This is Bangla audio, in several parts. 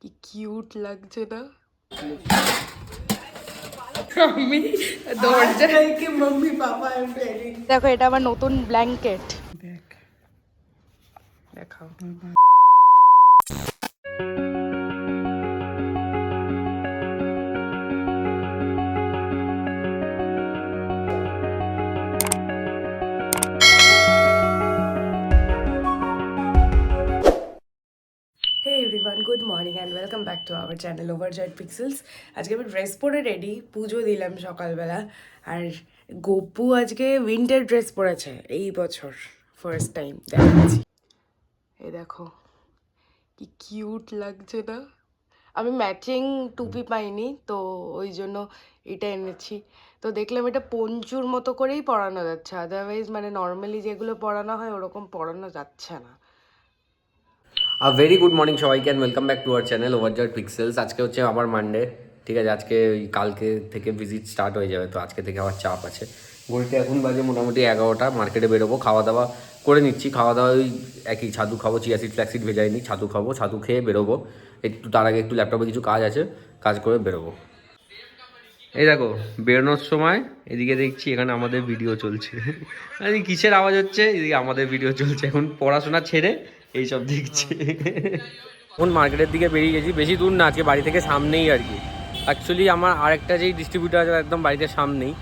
কি কিউট লাগছে না? আমি দরজা কি mummy papa I am ready. দেখো এটা আমার নতুন ব্ল্যাঙ্কেট। দেখ দেখাও। Hey everyone, good morning and welcome back to our channel Overjoyed Pixels. আজকে আমি ড্রেস পরে রেডি, পুজো দিলাম সকালবেলা। আর গোপু আজকে উইন্টার ড্রেস পরেছে এই বছর ফার্স্ট টাইম দেখাচ্ছি। এই দেখো কি কিউট লাগছে না? আমি ম্যাচিং টুপি পাইনি তো ওই জন্য এটা এনেছি। তো দেখলাম এটা পঞ্চুর মতো করেই পরানো যাচ্ছে, আদারওয়াইজ মানে নর্মালি যেগুলো পরানো হয় ওরকম পরানো যাচ্ছে না। ভেরি গুড মর্নিং সবাইকে and welcome back to our channel ওভারজয়েড pixels. আজকে হচ্ছে আবার মানডে, ঠিক আছে। আজকে ওই কালকে থেকে ভিজিট স্টার্ট হয়ে যাবে, তো আজকে থেকে আবার চাপ আছে। ঘড়িতে এখন বাজে মোটামুটি 11টা। মার্কেটে বেরোবো, খাওয়া দাওয়া করে নিচ্ছি। খাওয়া দাওয়া ওই একই ছাতু খাবো, চিয়া সিড ফ্ল্যাক্সিড ভেজাইনি, ছাতু খাবো, ছাতু খেয়ে বেরোবো। একটু তার আগে একটু ল্যাপটপে কিছু কাজ আছে, কাজ করে বেরোবো। এই দেখো বেরোনোর সময় এদিকে দেখছি এখানে আমাদের ভিডিও চলছে। কিসের আওয়াজ হচ্ছে? এদিকে আমাদের ভিডিও চলছে। এখন পড়াশোনা ছেড়ে এইসব দেখছে। এখন মার্কেটের দিকে বেরিয়ে গেছি, বেশি দূর না, আজকে বাড়ি থেকে সামনেই আর কি। অ্যাকচুয়ালি আমার আরেকটা যেই ডিস্ট্রিবিউটার আছে একদম বাড়িতে সামনেই,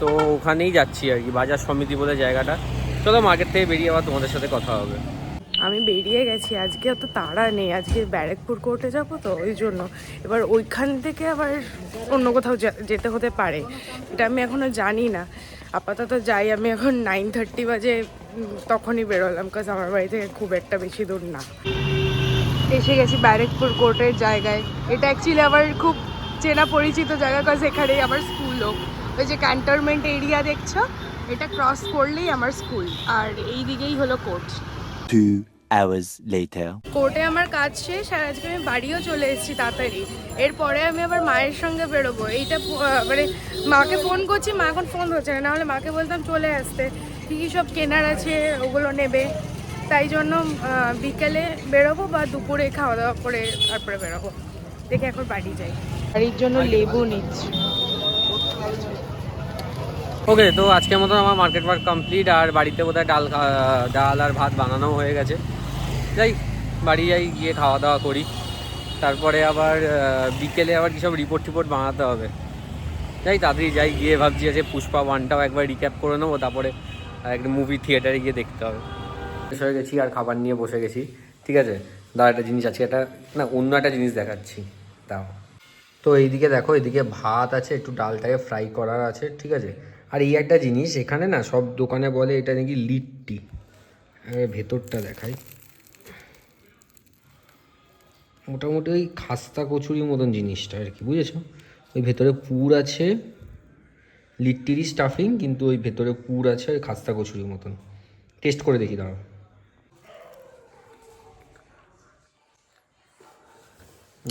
তো ওখানেই যাচ্ছি আর কি, বাজার সমিতি বলে জায়গাটা। চলো মার্কেট থেকে বেরিয়ে আবার তোমাদের সাথে কথা হবে। আমি বেরিয়ে গেছি, আজকে অত তাড়া নেই, আজকে ব্যারাকপুর কোর্টে যাবো তো ওই জন্য। এবার ওইখান থেকে আবার অন্য কোথাও যেতে হতে পারে, এটা আমি এখনও জানি না। আপাতত যাই, আমি এখন 9:30 বাজে তখনই বেরোলাম, কাজ আমার বাড়ি থেকে খুব একটা বেশি দূর না। এসে গেছি ব্যারাকপুর কোর্টের জায়গায়। এটা অ্যাকচুয়ালি আমার খুব চেনা পরিচিত জায়গা, কাজ এখানেই আমার স্কুলও। ওই যে ক্যান্টনমেন্ট এরিয়া দেখছো, এটা ক্রস করলেই আমার স্কুল, আর এই দিকেই হলো কোর্ট। 2 hours later. কোর্টে আমার কাজ শেষ, আর আজকে আমি বাড়িও চলে এসেছি তাড়াতাড়ি। এরপরে আমি আবার মায়ের সঙ্গে বেরোবো। এইটা মানে মাকে ফোন করছি, মা এখন ফোন ধরছে না, নাহলে মাকে বলতাম চলে আসতে, কী কী সব কেনার আছে ওগুলো নেবে। তাই জন্য বিকেলে বেরোবো বা দুপুরে খাওয়া দাওয়া করে তারপরে বেরোবো। দেখে এখন বাড়ি যাই। বাড়ির জন্য লেবু নিচ্ছি। ওকে, তো আজকের মতন আমার মার্কেট ওয়ার্ক কমপ্লিট। আর বাড়িতে বোধহয় ডাল আর ভাত বানানো হয়ে গেছে। যাই বাড়ি যাই, গিয়ে খাওয়া দাওয়া করি, তারপরে আবার বিকেলে আবার কী সব রিপোর্ট টিপোর্ট বানাতে হবে। যাই তাড়াতাড়ি যাই, গিয়ে ভাবছি আছে পুষ্পা 1টাও একবার রিক্যাপ করে নেবো, তারপরে একটা মুভি থিয়েটারে গিয়ে দেখতে হবে। শেষ হয়ে গেছি আর খাবার নিয়ে বসে গেছি, ঠিক আছে। দাঁড়া একটা জিনিস আছে, এটা না অন্য একটা জিনিস দেখাচ্ছি, তাও। তো এইদিকে দেখো, এদিকে ভাত আছে, একটু ডালটাকে ফ্রাই করার আছে, ঠিক আছে। আর এই একটা জিনিস এখানে না সব দোকানে বলে এটা নাকি লিট্টি। ভেতরটা দেখাই, মোটামুটি ওই খাস্তা কচুরির মতন জিনিসটা আর কি, বুঝেছো। ওই ভেতরে পুর আছে, লিট্টিরই স্টাফিং, কিন্তু ওই ভেতরে পুর আছে ওই খাস্তা কচুরির মতন। টেস্ট করে দেখি, দাঁড়াও।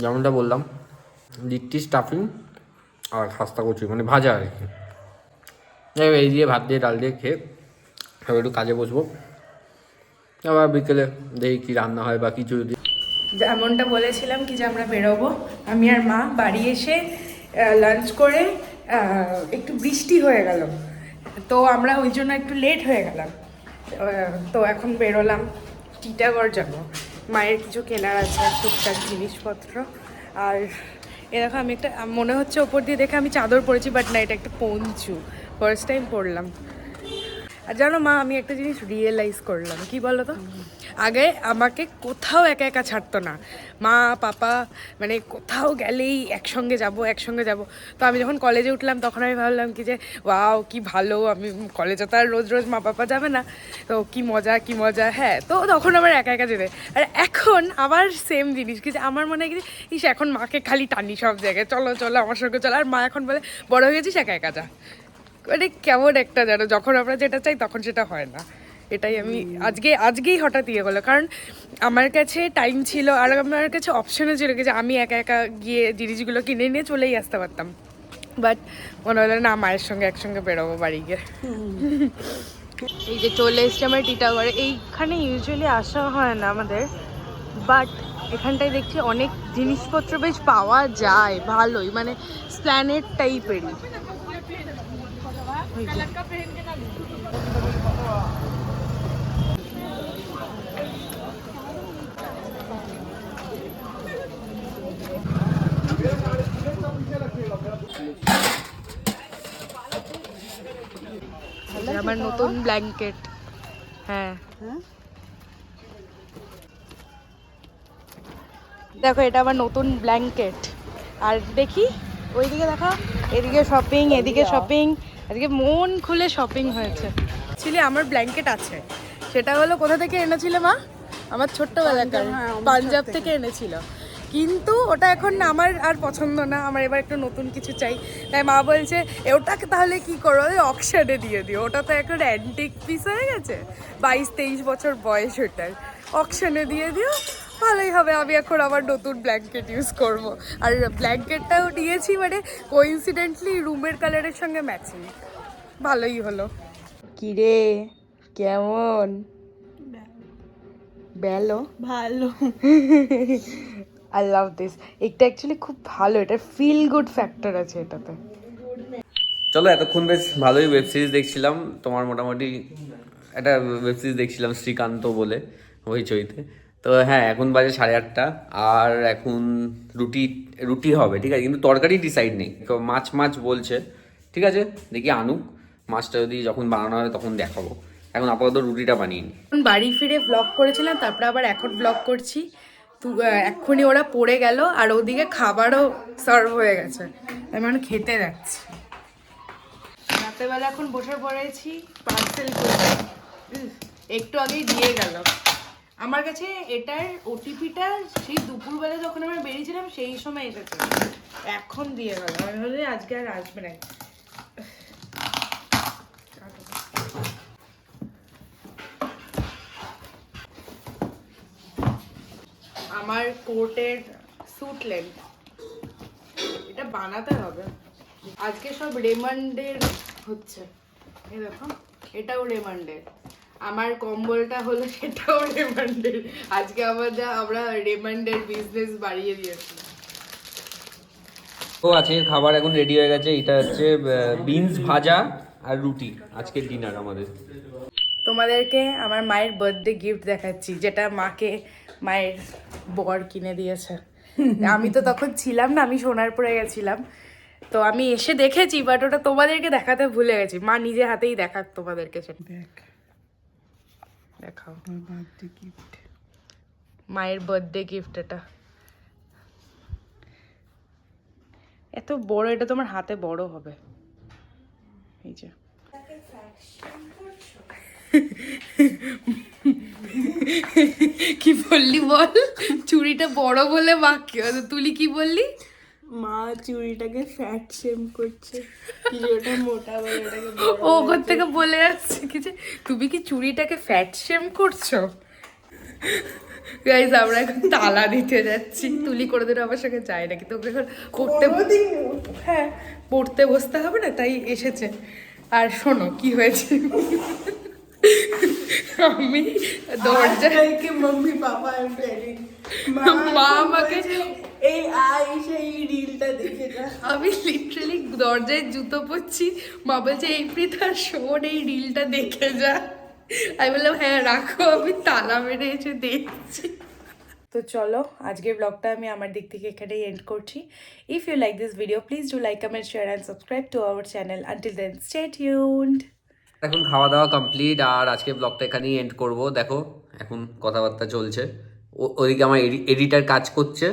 যেমনটা বললাম, লিট্টি স্টাফিং আর খাস্তা কচুরি মানে ভাজা আর কি। এই দিয়ে ভাত দিয়ে ডাল দিয়ে খেয়ে এবার একটু কাজে বসবো। আবার বিকেলে দেখি কী রান্না হয় বা কিছু যদি। যেমনটা বলেছিলাম কি যে আমরা বেরোবো, আমি আর মা বাড়ি এসে লাঞ্চ করে একটু বৃষ্টি হয়ে গেল, তো আমরা ওই জন্য একটু লেট হয়ে গেলাম। তো এখন বেরোলাম, টিটাগড় যাবো, মায়ের কিছু কেনার আছে টুকটাক জিনিসপত্র। আর এ দেখো আমি একটা, মনে হচ্ছে ওপর দিয়ে দেখে আমি চাদর পরেছি, বাট না, এটা একটা পঞ্চু, ফার্স্ট টাইম পরলাম। আর জানো মা, আমি একটা জিনিস রিয়েলাইজ করলাম, কি বলো তো, আগে আমাকে কোথাও একা একা ছাড়তো না, মা পাপা মানে কোথাও গেলেই একসঙ্গে যাব। তো আমি যখন কলেজে উঠলাম তখন আমি ভাবলাম কি যে ওয়াও কি ভালো, আমি কলেজে তো আর রোজ রোজ মা পাপা যাবে না, তো কি মজা। হ্যাঁ, তো তখন আমার একা একা যেতে। আর এখন আবার সেম জিনিস, কি যে আমার মনে হয় কি যে এখন মাকে খালি টানি সব জায়গায়, চলো আমার সঙ্গে চলো। আর মা এখন বলে বড় হয়ে গেছিস, একা একা যা। মানে কেমন একটা জানো, যখন আমরা যেটা চাই তখন সেটা হয় না। এটাই আমি আজকেই হঠাৎ ইয়ে করলো, কারণ আমার কাছে টাইম ছিল আর আমার কাছে অপশনও ছিল যে আমি একা একা গিয়ে জিনিসগুলো কিনে নিয়ে চলেই আসতে পারতাম। বাট মনে হলো না, মায়ের সঙ্গে একসঙ্গে বেরোবো বাড়ি গিয়ে। এই যে চলে এসছি আমার টিটাগড়ে। এইখানে ইউজুয়ালি আসা হয় না আমাদের, বাট এখানটায় দেখছি অনেক জিনিসপত্র বেশ পাওয়া যায় ভালোই, মানে স্প্ল্যানেড টাইপেরই। আমার নতুন ব্ল্যাঙ্কেট। হ্যাঁ দেখো, এটা আমার নতুন ব্ল্যাঙ্কেট। আর দেখি ওইদিকে দেখো, এদিকে শপিং, এদিকে শপিং, এদিকে মন খুলে শপিং হয়েছে। অ্যাকচুয়ালি আমার ব্ল্যাঙ্কেট আছে, সেটা হলো কোথা থেকে এনেছিলে মা? আমার ছোট্টবেলাকার পাঞ্জাব থেকে এনেছিল, কিন্তু ওটা এখন আমার আর পছন্দ না, আমার এবার একটু নতুন কিছু চাই। তাই মা বলছে ওটাকে তাহলে কি করো, ওই অকশনে দিয়ে দিও, ওটা তো এখন অ্যান্টিক পিস হয়ে গেছে, 22-23 বছর বয়স ওটার, অকশনে দিয়ে দিও, ভালোই হবে। আমি এখন আবার নতুন ব্ল্যাঙ্কেট ইউজ করব। আর ব্ল্যাঙ্কেটটাও নিয়েছি মানে কোইন্সিডেন্টলি রুমের কালারের সঙ্গে ম্যাচিং, ভালোই হলো। কিরে কেমন? বেলো ভালো। I love this. এটা অ্যাকচুয়ালি খুব ভালো, এটা ফিল গুড ফ্যাক্টর আছে এটাতে। চলো, এতক্ষণ বেশ ভালোই ওয়েব সিরিজ দেখছিলাম। তোমার মোটামুটি একটা ওয়েব সিরিজ দেখছিলাম শ্রীকান্ত বলে, হইচইতে। তো হ্যাঁ, এখন বাজে 8:30, আর এখন রুটি হবে, ঠিক আছে, কিন্তু তরকারি ডিসাইড নেই। তো মাছ বলছে, ঠিক আছে দেখি আনুক, মাছটা যদি যখন বানানো হবে তখন দেখাবো। এখন আপাতত রুটিটা বানিয়ে নিই। বাড়ি ফিরে ব্লগ করেছিলাম, তারপরে আবার এখন ব্লগ করছি। তো এক্ষুনি ওরা পড়ে গেল, আর ওদিকে খাবারও সার্ভ হয়ে গেছে, আমি এখন খেতে যাচ্ছি। রাতেরবেলা এখন বসে পড়েছি পার্সেল করতে, একটু আগেই দিয়ে গেল আমার কাছে। এটার ওটিপিটা সেই দুপুরবেলা যখন আমরা বেরিয়েছিলাম সেই সময় এসেছে, এখন দিয়ে গেল। আমি ভাবছি আজকে আর আসবে না। আমার কোটের স্যুট লেন্থ, এটা বানাতে হবে। আজকে সব রেমন্ডের হচ্ছে, এই দেখো এটাও রেমন্ডের, আমার কম্বলটা হলো সেটাও রেমন্ডের। আজকে আমরা রেমন্ডের বিজনেস বাড়িয়ে দিয়েছি। তো আজকের খাবার এখন রেডি হয়ে গেছে। এটা হচ্ছে বিনস ভাজা আর রুটি, আজকের ডিনার আমাদের। তোমাদেরকে আমার মায়ের বার্থডে গিফট দেখাচ্ছি, যেটা মাকে মায়ের বর কিনে দিয়েছে। আমি তো তখন ছিলাম না, আমি সোনারপুরে গেছিলাম, তো আমি এসে দেখেছি, বাট ওটা তোমাদেরকে দেখাতে ভুলে গেছি। মা নিজে হাতেই দেখাক তোমাদেরকে, সেটা দেখাও। মায়ের বার্থডে গিফট এটা, এত বড়, এটা তোমার হাতে বড় হবে। এই যে কি বললি বল? চুড়িটা বড় বলে মা তুলি কি বললি? মা চুড়িটাকে ফ্যাট শেম করছে, ওটা মোটা বলে ওটাকে ও ওর থেকে বলে আসছে কি যে তুমি কি চুড়িটাকে ফ্যাট শেম করছো। গাইস, আমরা এখন তালা দিতে যাচ্ছি। তুলি কোনোদিন আমার সঙ্গে যায় নাকি, তোকে এখন পড়তে বসতে হবে না, তাই এসেছে। আর শোনো কি হয়েছে, আমি দরজায় মম্মি পাপা মা আমাকে এই সেই রিলটা দেখে যা। আমি লিটারালি দরজায় জুতো পরছি, মা বলছে এই প্রীতার শোন এই রিলটা দেখে যা। আমি বললাম হ্যাঁ রাখো, আমি তালা মেরে এসে দেখছি। তো চলো, আজকের ব্লগটা আমি আমার দিক থেকে এখানেই এন্ড করছি। If you like this video please do like, comment, share and subscribe to our channel. Until then stay tuned. এখন খাওয়া দাওয়া কমপ্লিট, আর আজকের ব্লগটা এখানেই এন্ড করব। দেখো এখন কথাবার্তা চলছে, ওদিকে আমার এডিটার কাজ করছে,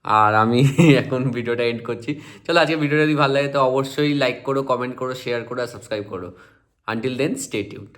আর আমি এখন ভিডিওটা এন্ড করছি। চলো, আজকে ভিডিওটা যদি ভালো লাগে তো অবশ্যই লাইক করো, কমেন্ট করো, শেয়ার করো আর সাবস্ক্রাইব করো। Until then stay tuned.